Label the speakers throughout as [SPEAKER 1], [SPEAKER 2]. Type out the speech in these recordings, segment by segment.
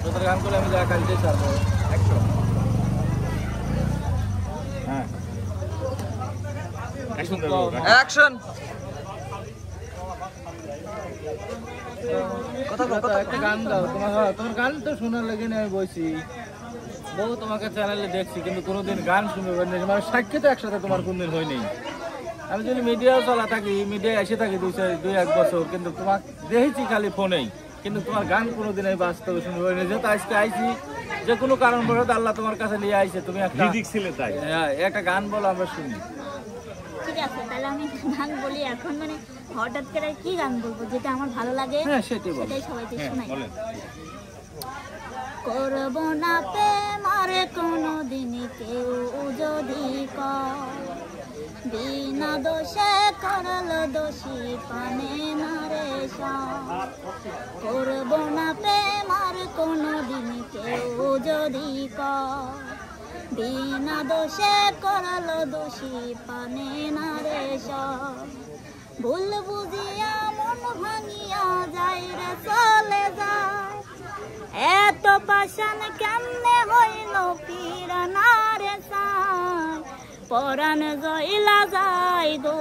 [SPEAKER 1] তোদের গান করে আমি কাল দিয়ে ছাড়বো 100। হ্যাঁ
[SPEAKER 2] অ্যাকশন
[SPEAKER 1] একটা গান দাও তোমার গান তো শোনার লেগে আমি বলছি বহু তোমাকে চ্যানেলে দেখছি কিন্তু কোনোদিন গান শুনতে পারি না মানে সাক্ষী তো একসাথে তোমার কোনদিন হয়নি আমি যদি মিডিয়াও চলা থাকি মিডিয়ায় এসে থাকি 2-1 বছর কিন্তু তোমার দেখেছি খালি ফোনেই কিন্তু তোমার গান কোনোদিন আমি বাস্তবে শুনতে পারি না যেহেতু আজকে আইছি যে কোনো কারণ বলে আল্লাহ তোমার কাছে নিয়ে আইছে তুমি একটা গান বলো আমরা শুনি।
[SPEAKER 3] ঠিক আছে তাহলে আমি গান বলি এখন মানে হঠাৎ করে কি গান বলবো যেটা আমার ভালো লাগে সেটাই সবাইকে শোনাই। করবো না প্রেম আর কোনোদিন কেউ যদি বিনা দোষে করল দোষী পানে না রে করবো না প্রেম আর কোনোদিন কেউ যদি বিনা দোষে করল দোষী পানে না রে ভুল বুঝিয়া মন ভাঙিয়া যাই রে চলে যায় এত পাশান কেমনে হইল পিরানা রে পরাণ জইলা যায় গো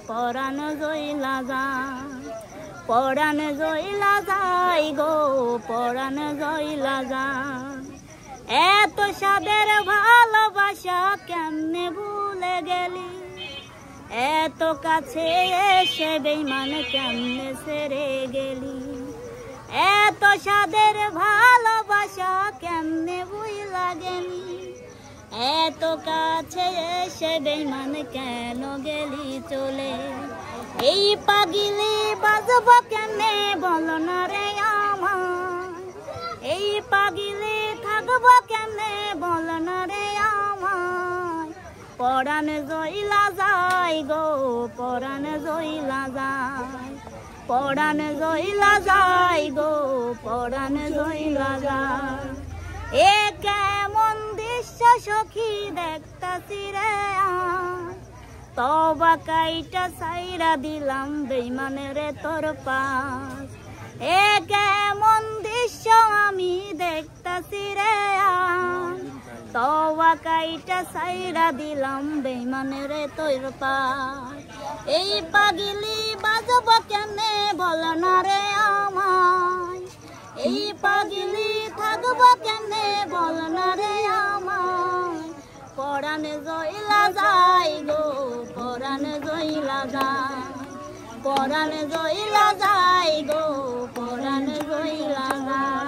[SPEAKER 3] পরাণ জইলা যায় পরাণ জইলা যায় গো পরাণ জইলা যায় এত সাদের ভালোবাসা কেমনে ভুলে গেলি এত কাছে এসে বেঈমান কেমনে ছেড়ে গেলি এত সাদের ভালোবাসা কেমনে ভুইলা গেলি এত কাছে এসে বেঈমান কেন গেলি চলে এই পাগিলি বাজব কেমনে বলো না রে আমার এই পাগিলি থাকবো কেমনে বলো না রে আমার পরাণ জইলা যায় গো পরাণ জইলা যায় পরাণ জইলা যায় গো পরাণ জইলা যায় এ কেমন দৃশ্য সখী দেখতাছি রে তবা কাইটা সাইরা দিলাম বেঈমানের তোর পাশ এ কেমন দৃশ্য আমি দেখতাছি রে তবা কাইটা সাইরা দিলাম বেঈমানের তোর পাশ এই পাগিলি বাজব কেমনে বল না রে আমায় এই পাগিলি থাকব কেমনে বল না রে আমায় পরাণ জইলা যায় গো পরাণ জইলা যায় পরাণ জইলা যায় গো পরাণ জইলা যায়।